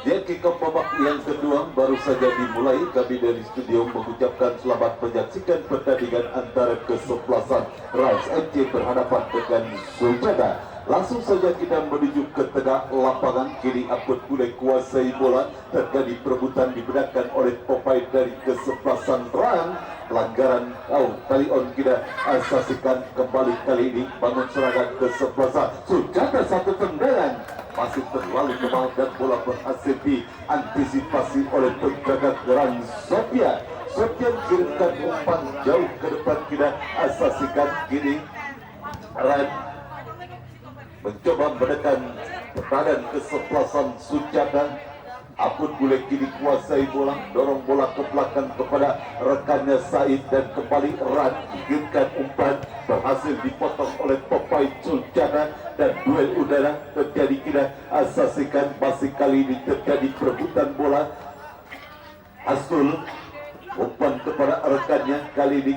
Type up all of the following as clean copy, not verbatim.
Ya, kick off babak yang kedua baru saja dimulai. Kami dari studio mengucapkan selamat menyaksikan pertandingan antara kesebelasan Rans MC berhadapan dengan Suljada. Langsung saja kita menuju ke tengah lapangan. Kini Aput mulai kuasai bola. Terjadi perebutan dibenarkan oleh pemain dari kesebelasan Rans. Pelanggaran kali on kita asasikan kembali kali ini. Bangun serangan kesebelasan Suljada, satu tendangan masih terlalu kebal dan bola berhasil diantisipasi oleh penjaga Rans Sofia. Sofian kirimkan umpan jauh ke depan, kita asasikan. Kini Ran mencoba menekan pertahanan kesebelasan Suljada. Apun boleh kini kuasai bola, dorong bola ke belakang kepada rekannya Said, dan kembali Ran kirimkan umpan, berhasil dipotong oleh pemain Suljada dan duel udara terjadi. Kita asasikan, masih kali ini terjadi perebutan bola. Hastul umpan kepada rekannya, kali ini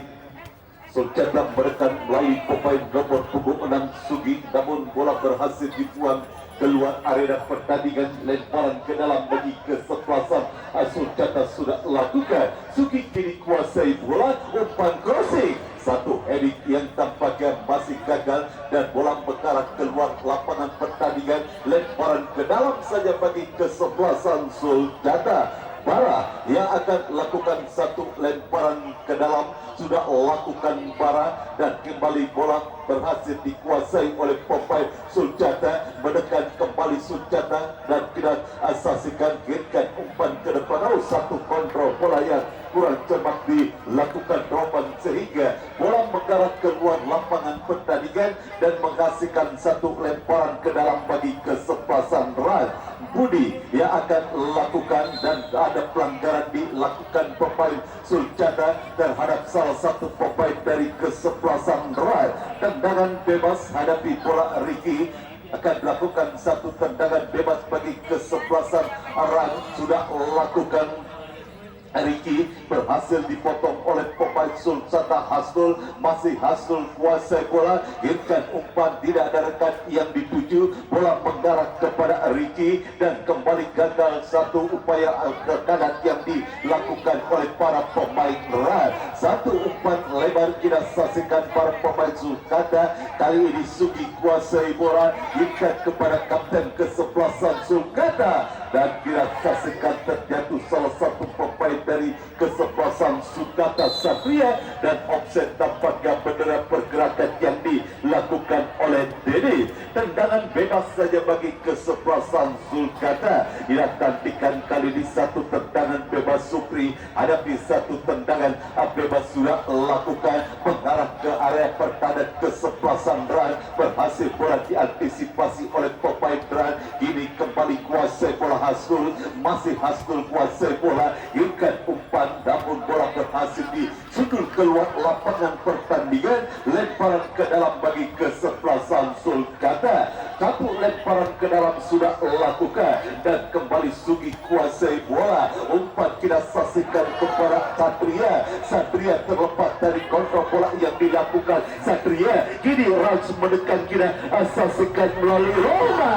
Suljada menekan melalui pemain nomor punggung 6 Sugi, namun bola berhasil dibuang keluar area pertandingan. Lemparan ke dalam bagi kesebelasan Suljada sudah lakukan. Sugi kini kuasai bola, umpan crossing, satu heading yang tampaknya masih gagal dan bola mengarah keluar lapangan pertandingan. Lemparan ke dalam saja bagi kesebelasan Suljada. Bara yang akan lakukan satu lemparan ke dalam, sudah lakukan Bara, dan kembali bola berhasil dikuasai oleh pemain Suljada. Menekan kembali Suljada dan kita asasikan, kirimkan umpan ke depan. Satu kontrol bola yang kurang cermat dilakukan Roman sehingga bola mengarah keluar lapangan pertandingan dan menghasilkan satu lemparan ke dalam bagi kesebelasan Ran. Budi yang akan lakukan, dan ada pelanggaran dilakukan pemain Suljada terhadap salah satu pemain dari kesebelasan Ran. Tendangan bebas hadapi bola. Ricky akan melakukan satu tendangan bebas bagi kesebelasan Ran. Sudah lakukan Ricky, berhasil dipotong oleh pemain Suljada. Hastul, masih Hastul kuasai bola, kirimkan umpan, tidak ada rekan yang dituju. Bola mengarah kepada Ricky dan kembali gagal satu upaya kanan yang dilakukan oleh para pemain Ran. Satu umpan lebar kita saksikan para pemain Suljada. Kali ini Sugi kuasai bola, kirimkan kepada kapten kesebelasan Suljada, dan kita saksikan terjatuh salah satu pemain dari kesebelasan Suljada, Satria, dan offset tampaknya bendera pergerakan yang dilakukan oleh Dede. Tendangan bebas saja bagi kesebelasan Suljada. Ia gantikan kali ini satu tendangan bebas Supri hadapi satu tendangan bebas sudah lakukan, mengarah ke area pertahanan kesebelasan Ran. Berhasil bola diantisipasi oleh pemain Ran. Kini kembali kuasai bola Hastul, masih Hastul kuasai bola, kirimkan umpan, namun bola berhasil disundul keluar lapangan pertandingan. Lemparan ke dalam bagi kesebelasan Suljada. Satu lemparan ke dalam sudah lakukan dan kembali Sugi kuasai bola. Umpan kita saksikan kepada Satria. Satria terlepas dari kontrol bola yang dilakukan Satria. Kini Rans menekan, kita saksikan melalui Roma,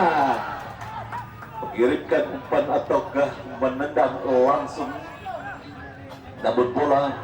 mengirimkan umpan ataukah menendang langsung, namun bola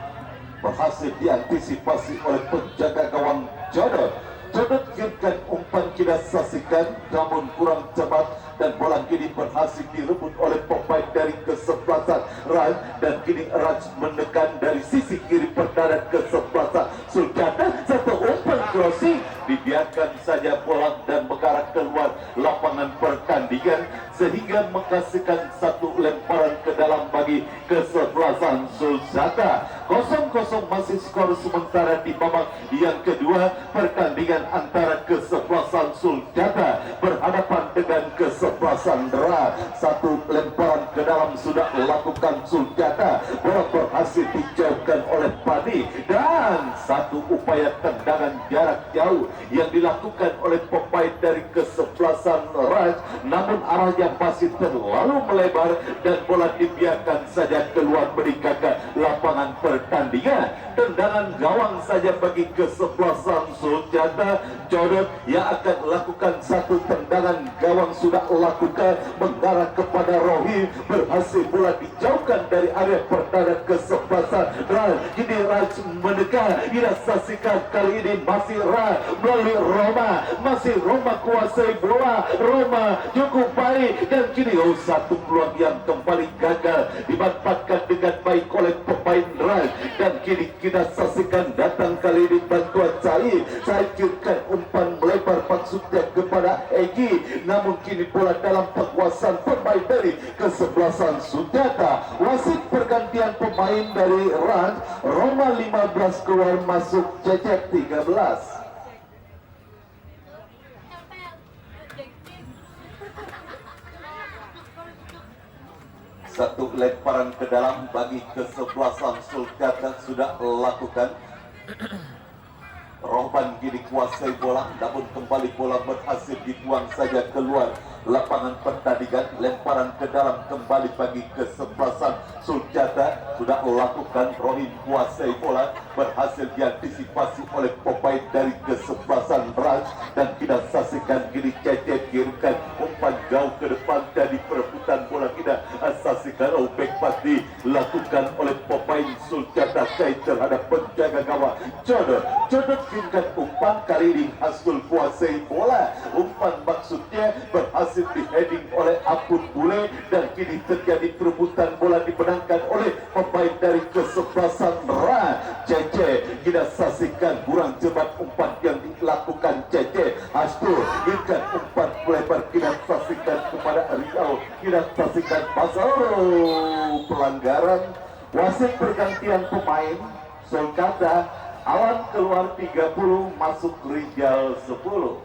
berhasil diantisipasi oleh penjaga gawang Jodot. Jodot kirimkan umpan, kita saksikan, namun kurang cepat, dan bola kini berhasil direbut oleh pemain dari kesebelasan Ran, dan kini Rans menekan dari sisi kiri pertahanan kesebelasan Suljada. Satu umpan crossing, dibiarkan saja bola dan mengarah keluar lapangan pertandingan sehingga menghasilkan satu lemparan ke dalam bagi kesebelasan Suljada. 0-0 masih skor sementara di babak yang kedua. Pertandingan antara kesebelasan Suljada berhadapan dengan kesebelasan kesebelasan Ra. Satu lemparan ke dalam sudah lakukan Suljata, bola berhasil dijauhkan oleh Padi, dan satu upaya tendangan jarak jauh yang dilakukan oleh pemain dari kesebelasan Raj, namun arahnya masih terlalu melebar dan bola dibiarkan saja keluar meninggalkan lapangan pertandingan. Tendangan gawang saja bagi kesebelasan Suljata. Jodot yang akan lakukan satu tendangan gawang sudah lakukan mengarah kepada Rohim, berhasil bola dijauhkan dari area pertahanan kesebelasan Raj. Kini Raj mendekat, tidak saksikan kali ini masih Raj melalui Roma, masih Roma kuasai bola. Roma cukup baik dan kini satu peluang yang kembali gagal dimanfaatkan dengan baik oleh pemain Raj, dan kini kita saksikan datang kali ini bantuan saya kirkan umpan melebar maksudnya kepada Egi, namun kini bola dalam penguasaan pemain dari kesebelasan Suljata. Wasit pergantian pemain dari Raj, Roma 15 keluar masuk Cecep 13. Satu lemparan ke dalam bagi kesebelasan Suljata sudah lakukan. Rohban kini kuasai bola, namun kembali bola berhasil dibuang saja keluar lapangan pertandingan. Lemparan ke dalam kembali bagi kesebelasan Suljata sudah lakukan. Rohim kuasai bola, berhasil diantisipasi oleh pemain dari kesebelasan Raj, dan kita saksikan kini Cecep kirimkan umpan jauh ke depan dari perebutan bola. Kita saksikan back pass dilakukan oleh pemain Suljata kait terhadap penjaga gawang Jodot kirimkan umpan, kali ini Hastul kuasai bola. Umpan maksudnya berhasil di-heading oleh Apun Bule, dan kini terjadi perebutan bola dimenangkan oleh pemain dari kesebelasan Ra. Cece kita saksikan kurang cepat umpan yang dilakukan Cece. Hastul kirimkan umpan melebar, kita saksikan kepada Riau, kita saksikan pasal pelanggaran. Wasit pergantian pemain Sulkata, Awan keluar 30, masuk Rijal 10.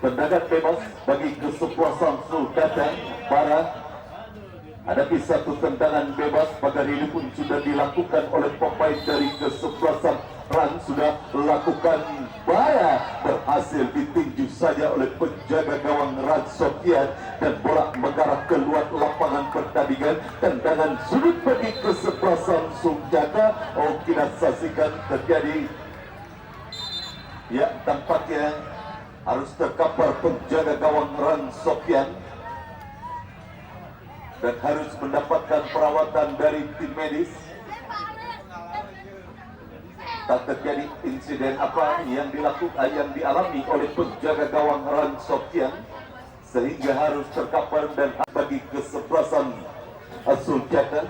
Tendangan bebas bagi kesebelasan Sulkata. Para hadapi satu tendangan bebas pada ini pun sudah dilakukan oleh pemain dari kesebelasan Ran, sudah lakukan Bara, berhasil ditinju saja oleh penjaga gawang Ran Sofian, dan bola mengarah keluar lapangan pertandingan. Tendangan sudut bagi kesebelasan Suljata. Kita saksikan terjadi, ya, tampaknya harus terkapar penjaga gawang Ran Sofian dan harus mendapatkan perawatan dari tim medis. Tak terjadi insiden apa yang dialami oleh penjaga gawang Ran Sofian sehingga harus terkapar, dan bagi kesebelasan Suljata.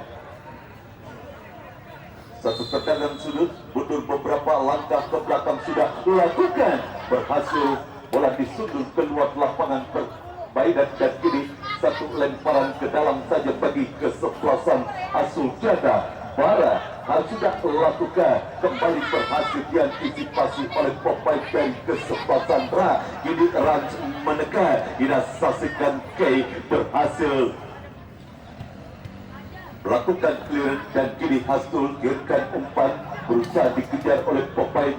Satu tendangan sudut, mundur beberapa langkah ke belakang sudah dilakukan, berhasil bola disundul keluar lapangan perbaikan, dan kini satu lemparan ke dalam saja bagi kesebelasan Suljata. Bara harus sudah lakukan, kembali berhasil diantisipasi oleh pemain dari kesebelasan Ra. Kini Rans menekan, kita saksikan K berhasil melakukan clear, dan kini Hastul kirimkan umpan, berusaha dikejar oleh pemain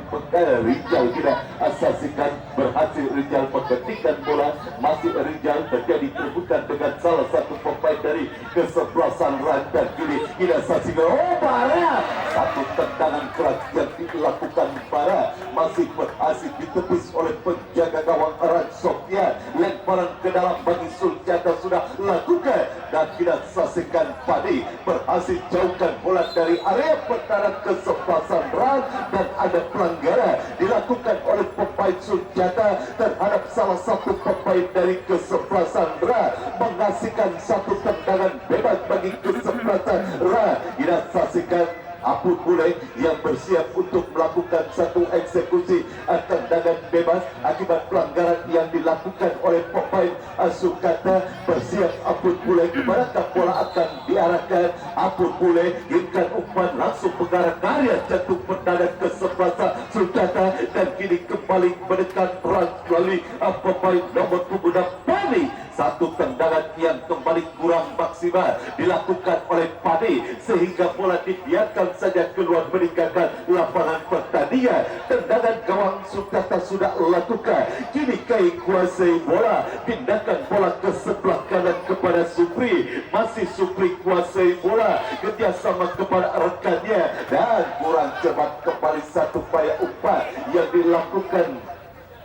Rijal. Tidak saksikan, berhasil Rijal menghentikan bola. Masih Rijal, terjadi perebutan dengan salah satu pemain dari kesebelasan Ran, dan kini kita saksikan Bara, satu tendangan keras yang dilakukan Bara masih berhasil ditepis oleh penjaga gawang Ran Sofian. Lemparan ke dalam bagi Suljata sudah lakukan, dan kita saksikan Padi berhasil jauhkan bola dari area pertahanan kesebelasan Ran, dan ada pelanggaran dilakukan oleh pemain Suljata terhadap salah satu pemain dari kesebelasan Ran, menghasilkan satu tendangan bebas bagi kesebelasan Ran. Kita saksikan Apun Bule yang bersiap untuk melakukan satu eksekusi tendangan bebas akibat pelanggaran yang dilakukan oleh pemain Sukata. Bersiap Apun Bule, di manakah bola akan diarahkan. Apun Bule inginkan umpan langsung mengarah karya jatuh mendadak ke sebelah Sukata, dan kini kembali menekan peran melalui pemain nomor punggung Pani. Satu tendangan yang kembali kurang maksimal dilakukan oleh Pani, sehingga bola dibiarkan saja keluar meninggalkan lapangan pertandingan. Tendangan gawang Sukata sudah lakukan, kini Kai kuasai bola, pindahkan bola ke sebelah kanan kepada Supri. Masih Supri kuasai bola, kerjasama kepada rekannya, dan kurang cepat kembali satu upaya umpan yang dilakukan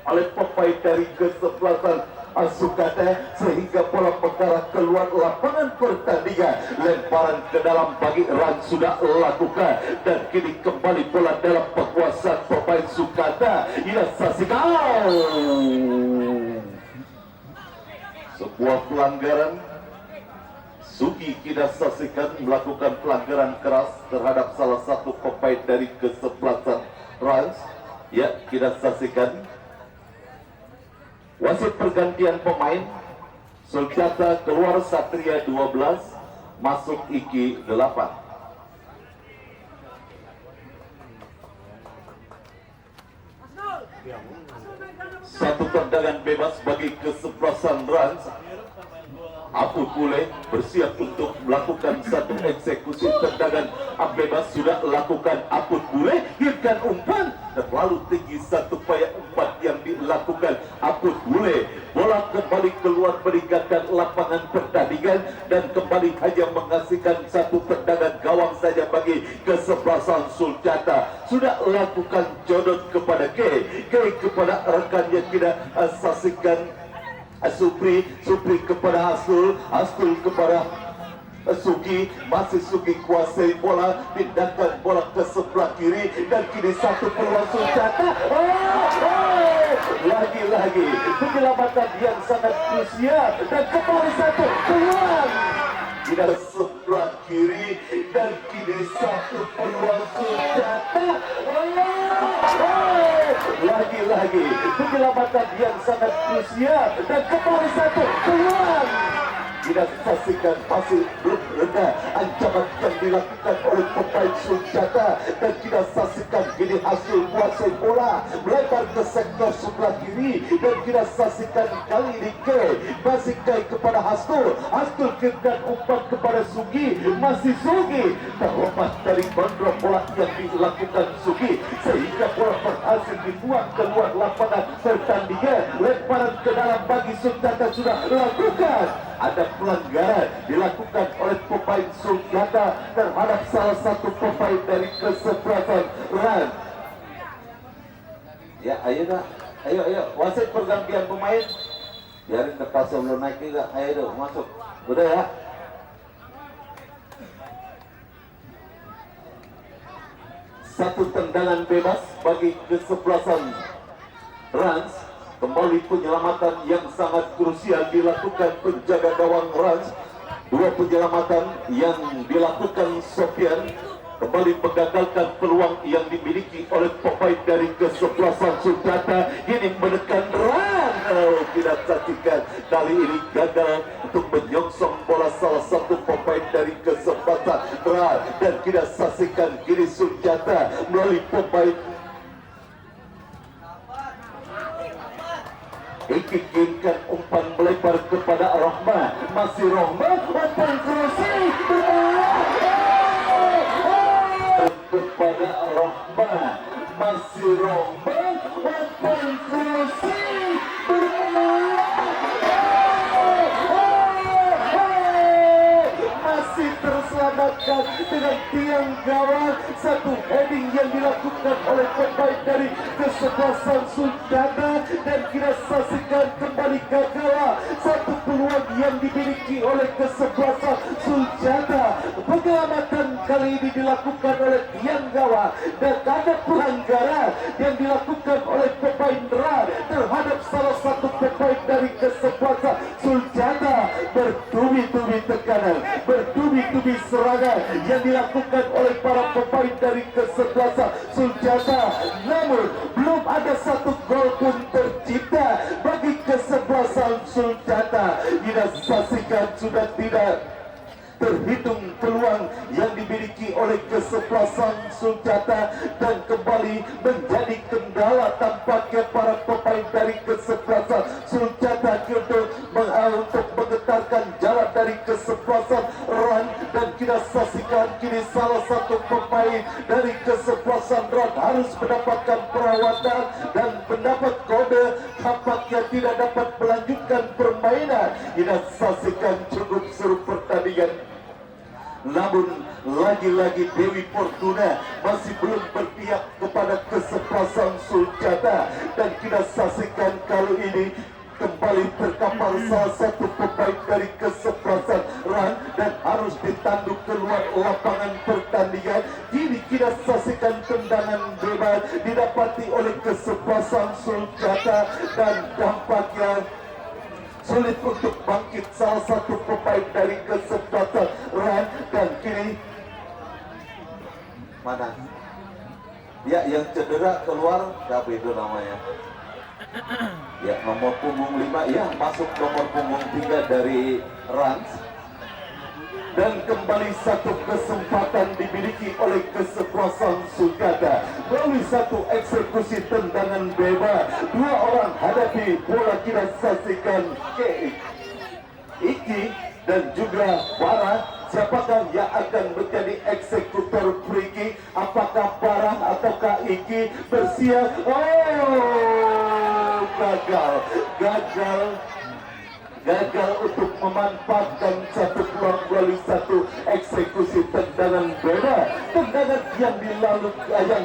oleh pemain dari kesebelasan Sukata, sehingga bola mengarah keluar lapangan pertandingan. Lemparan ke dalam bagi Ran sudah lakukan, dan kini kembali bola dalam penguasaan pemain Sukata. Ina saksikan sebuah pelanggaran. Sugi kita saksikan melakukan pelanggaran keras terhadap salah satu pemain dari kesebelasan Rans. Ya, kita saksikan wasit pergantian pemain. Sulcata keluar Satria 12, masuk Iki 8. Satu tendangan bebas bagi kesebelasan Rans. Apun Bule bersiap untuk melakukan satu eksekusi tendangan bebas sudah lakukan. Apun Bule hirkan umpan terlalu tinggi, satu upaya umpan yang dilakukan Apun Bule. Bola kembali keluar meninggalkan lapangan pertandingan, dan kembali hanya menghasilkan satu tendangan gawang saja bagi kesebelasan Sulcata. Sudah lakukan jodot kepada Kei kepada rekannya. Kita saksikan Supri kepada Hastul kepada Sugi. Masih Sugi kuasai bola, pindahkan bola ke sebelah kiri, dan kini satu peluang Sulcata. Lagi-lagi penyelamatan yang sangat krusial, dan kembali satu peluang di sebelah kiri, dan kini satu peluang Sulcata. Lagi-lagi penyelamatan yang sangat krusial, dan kembali satu peluang. Kita saksikan masih belum reda ancaman yang dilakukan oleh pemain Sulcata, dan kita saksikan kini hasil kuasai bola melebar ke sektor sebelah kiri, dan kita saksikan kali ini masih kepada Hastul kirimkan umpan kepada Sugi. Masih Sugi terlepas dari kontrol bola yang dilakukan Sugi, sehingga bola berhasil dibuang keluar lapangan pertandingan. Lemparan ke dalam bagi Sulcata sudah lakukan. Ada pelanggaran dilakukan oleh pemain Sulcata terhadap salah satu pemain dari kesebelasan Ran. Ya, ayo wasit pergantian pemain. Biarin kertas belum naik juga. Ayo masuk. Udah ya. Satu tendangan bebas bagi kesebelasan Rans. Kembali penyelamatan yang sangat krusial dilakukan penjaga gawang Rans. Dua penyelamatan yang dilakukan Sofian kembali menggagalkan peluang yang dimiliki oleh pemain dari kesebelasan Sulcata. Ini menekan Ran. Tidak saksikan kali ini gagal untuk menyongsong bola salah satu pemain dari kesebelasan Ran, dan tidak saksikan kini Sulcata melalui pemain Ikinkan umpan melebar kepada Rahma. Masih Rahma, umpan kursi kepada Rahma. Masih Rahma, umpan kursi masih terselamatkan dengan tiang gawang. Satu heading yang dilakukan oleh pemain dari kesebelasan Sulcata, dan kita saksikan kembali gagal satu peluang yang dimiliki oleh kesebelasan Sulcata. Penyelamatan kali ini dilakukan oleh tiang gawang, dan ada pelanggaran yang dilakukan oleh pemain Ran terhadap salah satu pemain dari kesebelasan Sulcata. Bertubi-tubi tekanan, bertubi-tubi serangan yang dilakukan oleh para pemain dari kesebelasan Sulcata. Namun belum ada satu gol pun tercipta bagi kesebelasan Sulcata. Kita saksikan sudah tidak terhitung peluang yang dimiliki oleh kesebelasan Sulcata dan kembali menjadi kendala tampaknya para pemain dari kesebelasan Sulcata untuk menggetarkan jalan dari kesebelasan Ran. Dan kita saksikan kini salah satu pemain dari kesebelasan Ran harus mendapatkan perawatan dan mendapat kode tampaknya tidak dapat melanjutkan permainan. Kita saksikan cukup seru pertandingan. Namun lagi-lagi Dewi Fortuna masih belum berpihak kepada kesebelasan Sulcata. Dan kita saksikan kali ini kembali terkapar salah satu pemain dari kesebelasan Ran dan harus ditanduk keluar lapangan pertandingan. Kini kita saksikan tendangan bebas didapati oleh kesebelasan Sulcata dan dampaknya sulit untuk bangkit salah satu pemain dari kesebelasan Ran. Dan kini mana? Ya, yang cedera keluar, siapa itu namanya? Ya, nomor punggung 5, ya, masuk nomor punggung 3 dari Rans. Dan kembali satu kesempatan dimiliki oleh kesebelasan Sulcata melalui satu eksekusi tendangan bebas. Dua orang hadapi bola, kita saksikan Iki dan juga Barah. Siapakah yang akan menjadi eksekutor free kick? Apakah Barah ataukah Iki? Bersiap. Oh, gagal untuk memanfaatkan satu peluang melalui satu eksekusi tendangan bebas. Tendangan yang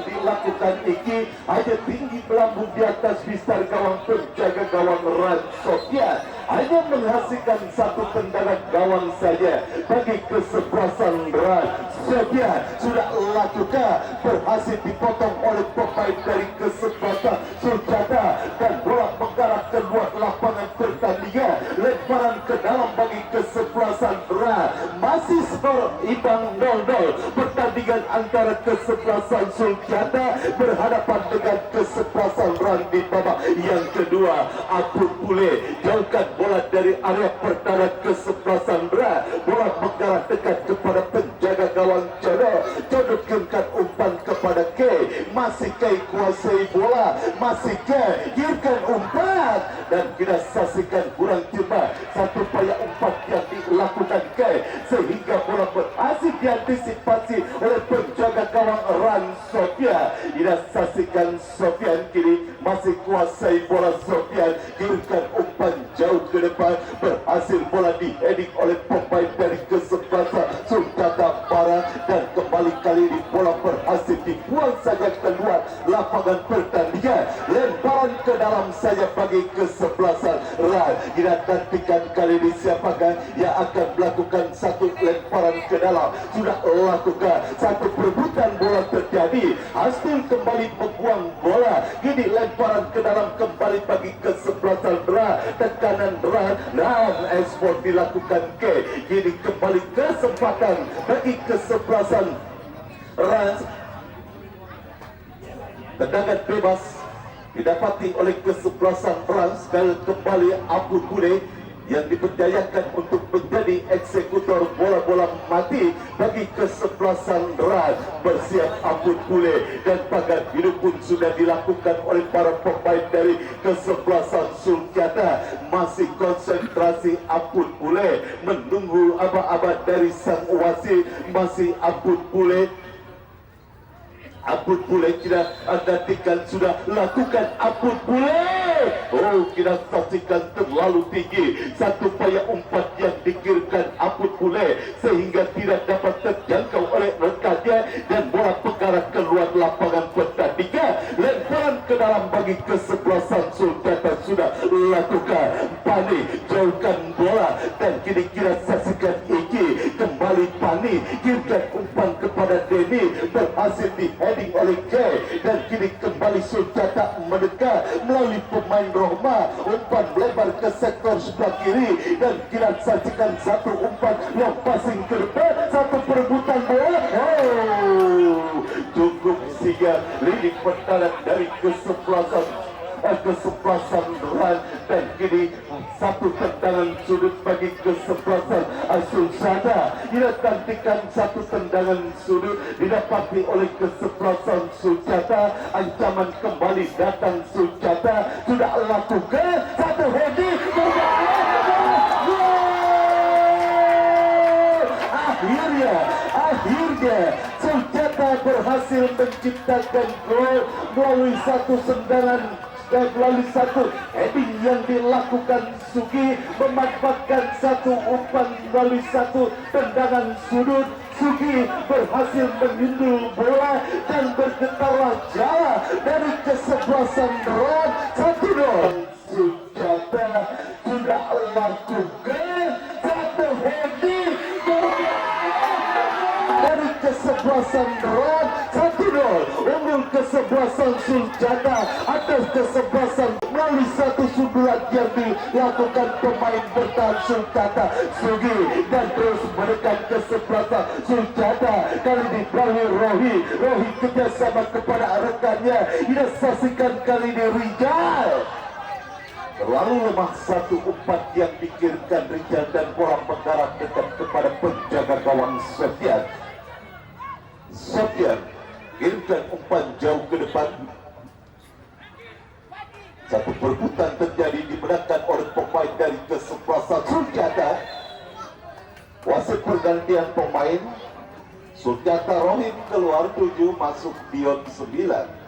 dilakukan Iki hanya tinggi melambung di atas bistar gawang penjaga gawang Ran Sofian. Hanya menghasilkan satu tendangan gawang saja bagi kesebelasan Ran Sofian. Sudah lakukan berhasil dipotong oleh pemain dari kesebelasan Sulcata dan bola mengarah keluar lapangan pertandingan. Lemparan ke dalam bagi kesebelasan Ran. Masih skor imbang 0-0. Pertandingan antara kesebelasan Sulcata berhadapan dengan kesebelasan Ran di babak yang kedua. Abdul Bule jauhkan bola dari area pertahanan kesebelasan Ran. Bola mengarah dekat kepada penjaga gawang Jodoh. Jodoh kirimkan umpan kepada K. Masih K kuasai bola. Masih K kirimkan umpan dan kita saksikan kurang cepat satu upaya umpan yang dilakukan K sehingga bola berhasil diantisipasi oleh penjaga gawang Ran Sofian. Kita saksikan Sofian kini masih kuasai bola. Sofian kirimkan umpan jauh ke depan, berhasil bola diheading oleh pemain dari kesebelasan Sulcata Barat dan kembali kali ini bola berhasil dibuang saja keluar lapangan pertandingan. Lemparan ke dalam saja bagi kesebelasan Ran. Kita nantikan kali ini siapakah yang akan melakukan satu lemparan ke dalam. Sudah lakukan satu perebutan bola terjadi. Hasil kembali membuang bola. Kini lemparan ke dalam kembali bagi kesebelasan Ran. Tekanan Ran dan ekspor dilakukan ke. Kini kembali kesempatan bagi kesebelasan Ran. Tendangan bebas didapati oleh kesebelasan Ran. Dan kembali Abdul Bule yang dipercayakan untuk menjadi eksekutor bola-bola mati bagi kesebelasan Ran. Bersiap Abdul Bule dan pagar hidup pun sudah dilakukan oleh para pemain dari kesebelasan Sulcata. Masih konsentrasi Abdul Bule menunggu aba-aba dari sang wasit. Masih Abdul Bule. Abdul Bule kita nantikan sudah lakukan Abdul Bule. Oh, kita saksikan terlalu tinggi satu upaya umpan yang dikirimkan Abdul Bule sehingga tidak dapat terjangkau oleh rekannya dan bola mengarah keluar lapangan pertandingan. Lemparan ke dalam bagi kesebelasan Sulcata sudah lakukan Pani jauhkan bola dan kini kita saksikan Iki kembali Pani kirimkan umpan kepada Denny berhasil di heading oleh K dan kini kembali Sulcata mendekat melalui pemain Roma umpan lebar ke sektor sebelah kiri dan kita saksikan satu umpan long passing ke depan satu perebutan bola cukup sehingga lini pertahanan dari kesebelasan Ran dan kini satu tendangan sudut bagi kesebelasan Sulcata. Ia tantikan satu tendangan sudut didapati oleh kesebelasan Sulcata. Ancaman kembali datang Sulcata sudah lakukan satu heading akhirnya Sulcata berhasil menciptakan gol melalui satu tendangan dan melalui satu heading yang dilakukan Sugi memanfaatkan satu umpan melalui satu tendangan sudut. Sugi berhasil menyundul bola dan bergetarlah jala dari kesebelasan Ran 1-0. Sulcata sudah lakukan satu heading dari kesebelasan Ran 1-0 unggul kesebelasan Sulcata atas kesebelasan melalui satu sundulan yang dilakukan pemain bertahan Sulcata Sugi dan terus menekan kesebelasan Sulcata kali ini melalui Rohi kerjasama kepada rekannya ia saksikan kali ini Rijal terlalu lemah satu umpan yang dikirimkan Rijal dan bola mendarat dekat kepada penjaga gawang Sofian kirimkan umpan jauh ke depan satu perebutan terjadi dimenangkan oleh pemain dari kesebelasan Sulcata wasit pergantian pemain Sulcata Rohim keluar 7 masuk Dion 9.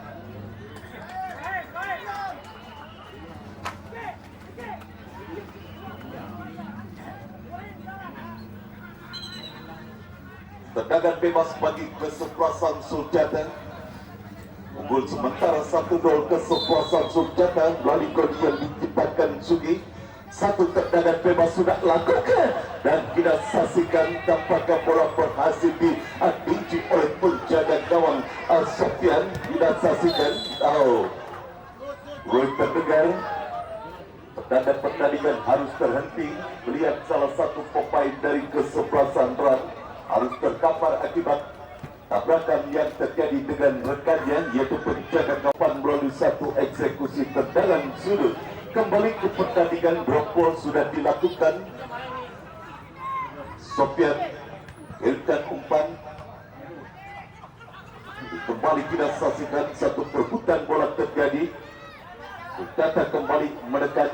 Tendangan bebas bagi kesebelasan Sulcata unggul sementara 1-0 kesebelasan Sulcata melalui gol yang diciptakan Sugi satu tendangan bebas sudah lakukan dan kita saksikan tampaknya bola berhasil diadinci oleh penjaga gawang Sofian kita saksikan gol terdengar tanda pertandingan harus terhenti melihat salah satu pemain dari kesebelasan Ran harus terkapar akibat tabrakan yang terjadi dengan rekannya yaitu penjaga gawang melalui satu eksekusi tendangan sudut. Kembali ke pertandingan drop ball sudah dilakukan. Sofian kirimkan umpan. Kembali kita saksikan satu perebutan bola terjadi. Sulcata kembali menekan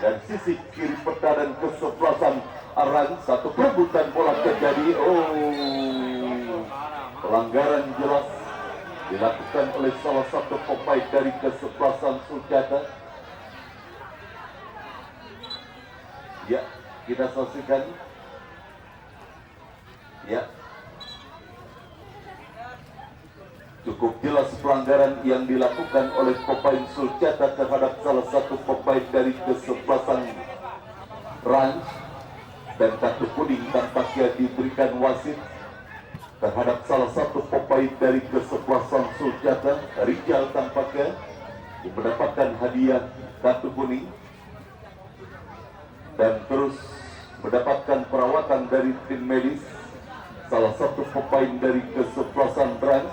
dan sisi kiri pertahanan kesebelasan Ran satu perebutan bola terjadi. Pelanggaran jelas dilakukan oleh salah satu pemain dari kesebelasan Sulcata. Ya, kita saksikan. Ya, cukup jelas pelanggaran yang dilakukan oleh pemain Sulcata terhadap salah satu pemain dari kesebelasan Ran dan kartu kuning tampaknya diberikan wasit terhadap salah satu pemain dari kesebelasan Sulcata. Rijal tampaknya mendapatkan hadiah kartu kuning dan terus mendapatkan perawatan dari tim medis salah satu pemain dari kesebelasan Ran.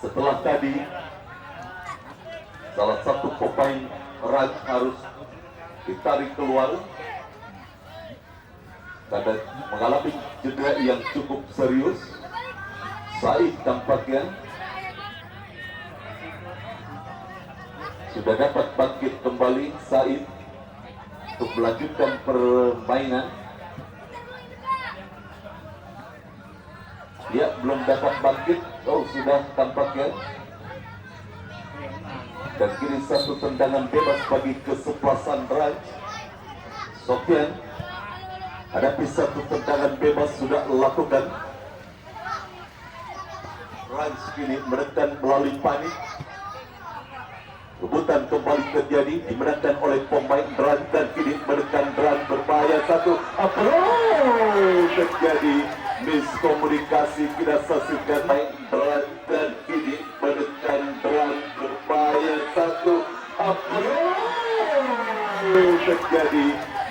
Setelah tadi salah satu pemain Ran harus ditarik keluar karena mengalami cedera yang cukup serius. Said tampaknya sudah dapat bangkit kembali Said untuk melanjutkan permainan. Dia belum dapat bangkit. Sudah tampaknya. Dan kini satu tendangan bebas bagi kesebelasan Ran. Sofian hadapi satu tendangan bebas sudah lakukan. Rans kini menekan melalui panik. Rebutan kembali terjadi, dimenangkan oleh pemain Ran dan kini menekan Ran berbahaya satu. Terjadi miskomunikasi, kita saksikan main Ran dan kini menekan Ran berbahaya satu. Terjadi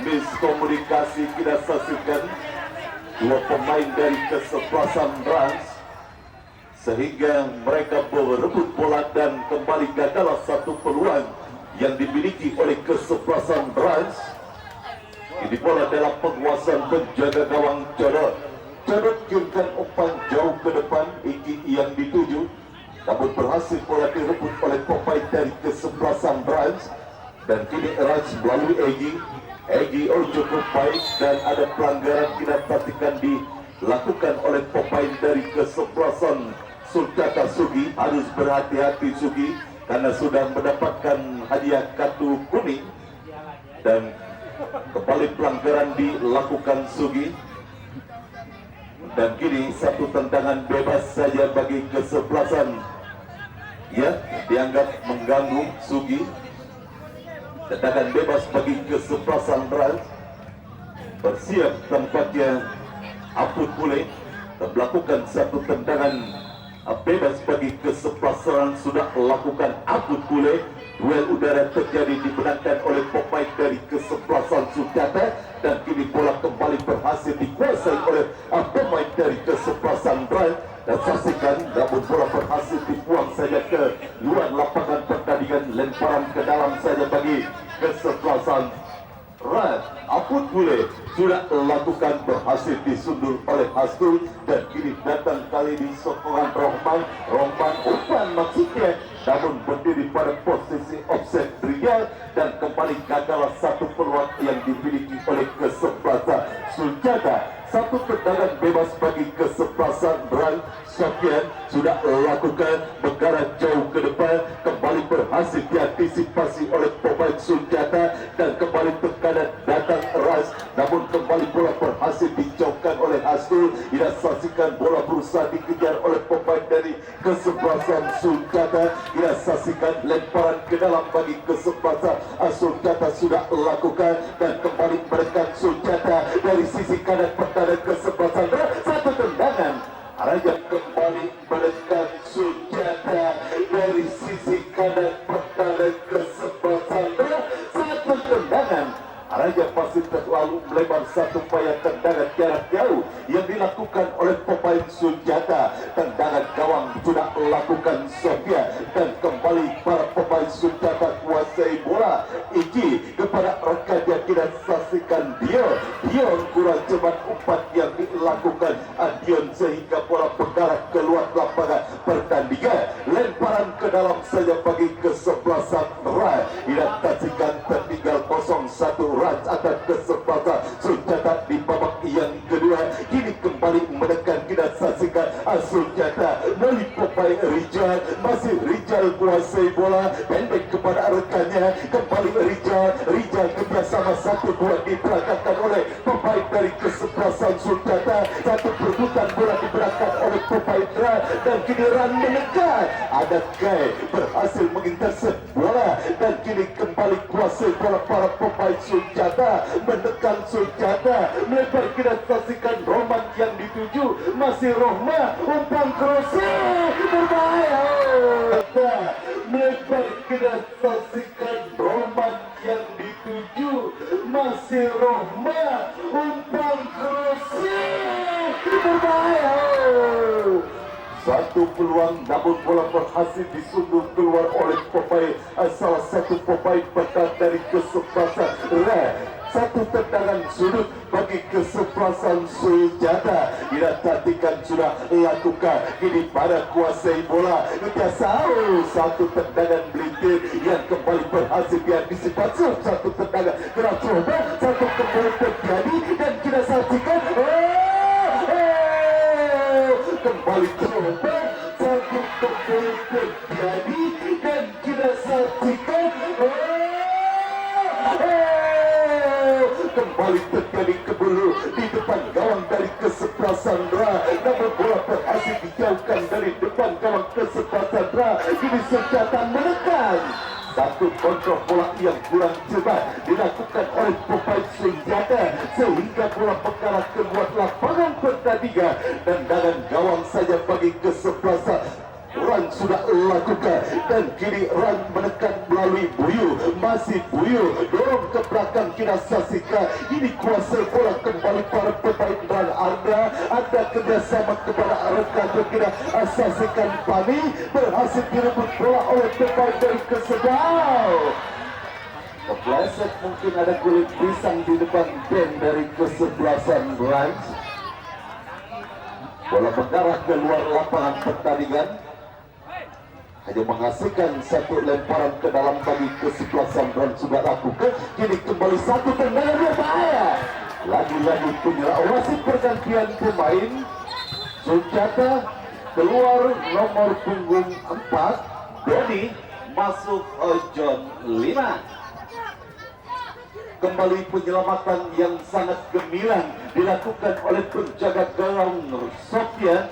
miskomunikasi, kita saksikan dua pemain dari kesebelasan Rans sehingga mereka berebut bola dan kembali gagal satu peluang yang dimiliki oleh kesebelasan Rans. Ini bola dalam penguasaan penjaga gawang Jarod. Jarod kirimkan umpan jauh ke depan, Iki yang dituju, namun berhasil bola direbut oleh pemain dari kesebelasan Rans. Dan kini Rans melalui Egy cukup baik dan ada pelanggaran kita perhatikan dilakukan oleh pemain dari kesebelasan Sulcata. Sugi harus berhati-hati Sugi karena sudah mendapatkan hadiah kartu kuning dan kembali pelanggaran dilakukan Sugi. Dan kini satu tendangan bebas saja bagi kesebelasan, ya, dianggap mengganggu Sugi. Tendangan bebas bagi kesebelasan Rans. Bersiap tampaknya Aput Bule dan melakukan satu tendangan bebas bagi kesebelasan sudah lakukan Aput Bule. Duel udara terjadi, dimenangkan oleh pemain dari kesebelasan Sulcata dan kini bola kembali berhasil dikuasai oleh pemain dari kesebelasan Rans. Dan saksikan, namun bola berhasil dibuang saja ke luar lapangan pertandingan, lemparan ke dalam saja bagi kesebelasan Rans. Aput Bule sudah lakukan, berhasil disundul oleh Hastul dan kini datang kali di sokongan Rohman umpan maksudnya, namun berdiri pada posisi offset Ria dan kembali gagal satu peluang yang dimiliki oleh kesebelasan Sulcata. Satu tendangan bebas bagi kesebelasan Rans. Sofian sudah lakukan mengarah jauh ke depan, kembali berhasil diantisipasi oleh pemain Sulcata dan kembali tekanan datang Rans, namun kembali bola berhasil dijauhkan oleh Hastul. Tidak saksikan bola berusaha dikejar oleh pemain dari kesebelasan Sulcata. Tidak saksikan lemparan ke dalam bagi kesebelasan Sulcata sudah lakukan dan kembali menekan Sulcata dari sisi kanan pertahanan kesebelasan Rans. Satu tendangan Raja kembali menekan Sulcata dari sisi kanan pertahanan kesebelasan Rans. Satu tendangan Raja pasti terlalu melebar, satu upaya tendangan jarak jauh yang dilakukan oleh pemain Sulcata. Tendangan gawang sudah lakukan Sofia dan kembali para pemain Sulcata kuasai bola. Iki kepada rekannya, kita saksikan Dion kurang cepat umpan yang dilakukan Dion sehingga bola bergerak keluar lapangan pertandingan. Lemparan ke dalam saja bagi kesebelasan Rans. Tidak saksikan tertinggal 0-1 Rans akan kesebelasan Sulcata di babak yang kedua. Kini kembali menekan, kita saksikan Sulcata melalui pemain Rijal. Masih Rijal kuasai bola, pendek kepada rekannya, kembali Rijal kerjasama 1-2 diperagakan oleh pemain dari kesebelasan Sulcata. Satu perebutan bola diberangkat oleh pemain Rans dan kini Rans menekan. Ada Kai berhasil mengintercept bola dan kini kembali kuasai bola para pemain Sulcata, menekan Sulcata, melebar, kita saksikan Roman yang dituju, masih Rohma, umpan crossing berbahaya. Melebar, kita saksikan Roman yang dituju, masih Rohma, umpan crossing berbahaya. Satu peluang namun bola berhasil disundul keluar oleh pemain salah satu pemain bertahan dari kesebelasan Rans. Satu tendangan sudut bagi kesebelasan Sulcata. Didatatikan sudah lakukan, kini pada kuasai bola. Kita satu tendangan melintir yang kembali berhasil diantisipasi. Satu tendangan gerak coba, satu kembali terjadi dan kita saksikan kembali coba, satu kembali terjadi dan kita saksikan kembali terjadi keburu di depan gawang dari kesebelasan kesebelasan Ra. Namun bola berhasil dijauhkan dari depan gawang kesebelasan Ra. Kini Suljata menekan. Satu kontrol bola yang kurang cepat dilakukan oleh pemain Suljata sehingga bola mengarah keluar lapangan pertandingan. Tendangan gawang saja bagi kesebelasan. Ran sudah lakukan dan kini Ran menekan melalui Buyu, masih Buyu dorong ke belakang. Kita saksikan ini kuasa bola kembali para pemain Ran. Ada kerjasama kepada rekan kita saksikan. Pani berhasil direbut bola oleh pemain dari Kesebal. Kepleset, mungkin ada kulit pisang di depan band dari kesebelasan Ran. Bola mengarah keluar lapangan pertandingan. Hanya menghasilkan satu lemparan ke dalam bagi kesebelasan Ran sudah lakukan. Kini kembali satu tendangan berbahaya. Lagi-lagi penyerang wasit pergantian pemain. Suljata keluar nomor punggung 4, Doni masuk John 5. Kembali penyelamatan yang sangat gemilang dilakukan oleh penjaga gawang Sofian.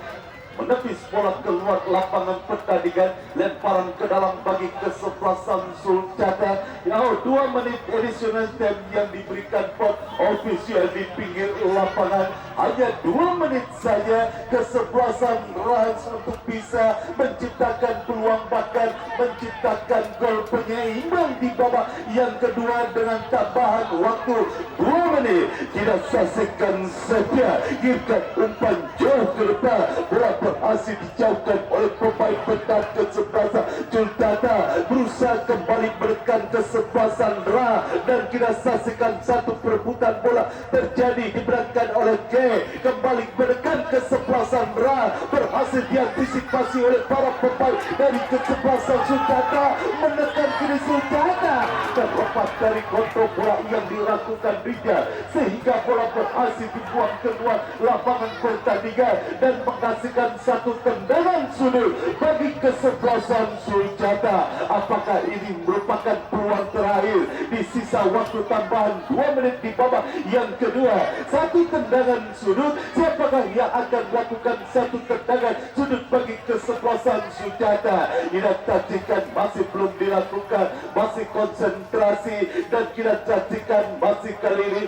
Menepis bola keluar lapangan pertandingan. Lemparan ke dalam bagi kesebelasan Suljata. 2 menit additional time yang diberikan pot official di pinggir lapangan. Hanya 2 menit saja kesebelasan Rans untuk bisa menciptakan peluang, bahkan menciptakan gol penyeimbang di babak yang kedua dengan tambahan waktu 2 menit. Kita saksikan saja gilkan umpan jauh ke depan. Bola berhasil dijauhkan oleh pemain petang kesebelasan Suljata. Berusaha kembali menekan kesebelasan Ra dan kita saksikan satu perebutan bola terjadi dimenangkan oleh K. Kembali menekan kesebelasan Ra, berhasil diantisipasi oleh para pemain dari kesebelasan Suljata. Menekan kiri Suljata terlepas dari kontrol bola yang dilakukan Rija sehingga bola berhasil dibuang keluar lapangan pertandingan dan menghasilkan satu tendangan sudut bagi kesebelasan Suljata. Apakah ini merupakan peluang terakhir di sisa waktu tambahan 2 menit di babak yang kedua? Satu tendangan sudut, siapakah yang akan melakukan satu tendangan sudut bagi kesebelasan Suljata? Kita saksikan masih belum dilakukan, masih konsentrasi dan kita saksikan masih kali ini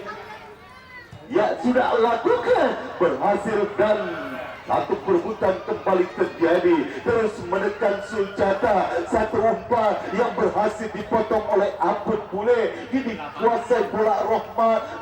ya sudah lakukan, berhasil dan satu perebutan kembali terjadi. Terus menekan Suljata. Satu umpan yang berhasil dipotong oleh Abud Bule. Kini kuasai bola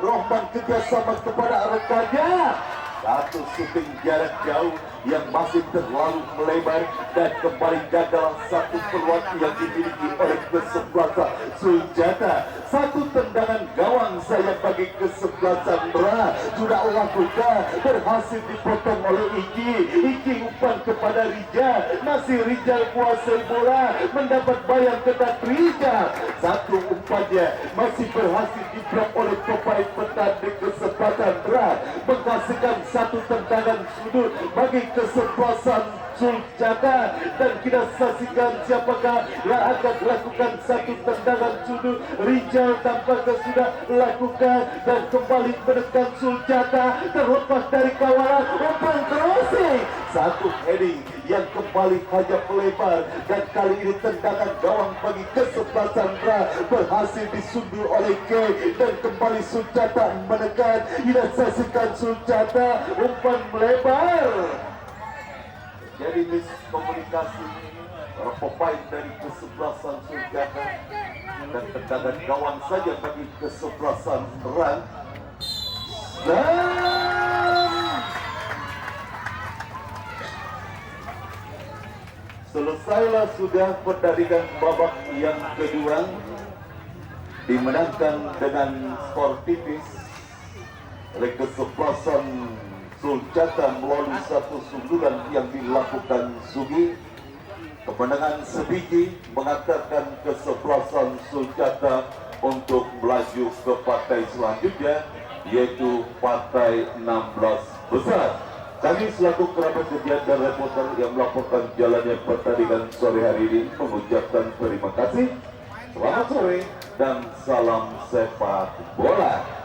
Rohman kerjasama kepada rekannya. Satu shooting jarak jauh yang masih terlalu melebar dan kembali gagal satu peluang yang dimiliki oleh kesebelasan Suljata. Satu tendangan gawang saya bagi kesebelasan Ra sudah lakukan, berhasil dipotong oleh Iki umpan kepada Rija, masih Rija kuasai bola, mendapat bayang ketat Rija. Satu umpannya masih berhasil diblok oleh pemain petanding kesebelasan Ra, menghasilkan satu tendangan sudut bagi kesebelasan Suljata dan kita saksikan siapakah yang akan melakukan satu tendangan sudut. Rijal tampaknya sudah lakukan dan kembali menekan Suljata terlepas dari kawalan umpan crossing. Satu heading yang kembali hanya melebar dan kali ini tendangan gawang bagi kesebelasan Ra berhasil disundur oleh K dan kembali Suljata menekan. Kita saksikan Suljata umpan melebar. Jadi miskomunikasi para pemain dari kesebelasan Suljata dan tendangan gawang saja bagi kesebelasan Ran. Dan selesailah sudah pertandingan babak yang kedua, dimenangkan dengan skor tipis oleh kesebelasan Suljata melalui satu sundulan yang dilakukan Sugi. Kemenangan sebiji mengantarkan kesebelasan Suljata untuk melaju ke partai selanjutnya, yaitu partai 16 besar. Kami selaku kerabat kerja dan reporter yang melaporkan jalannya pertandingan sore hari ini mengucapkan terima kasih. Selamat sore dan salam sepak bola.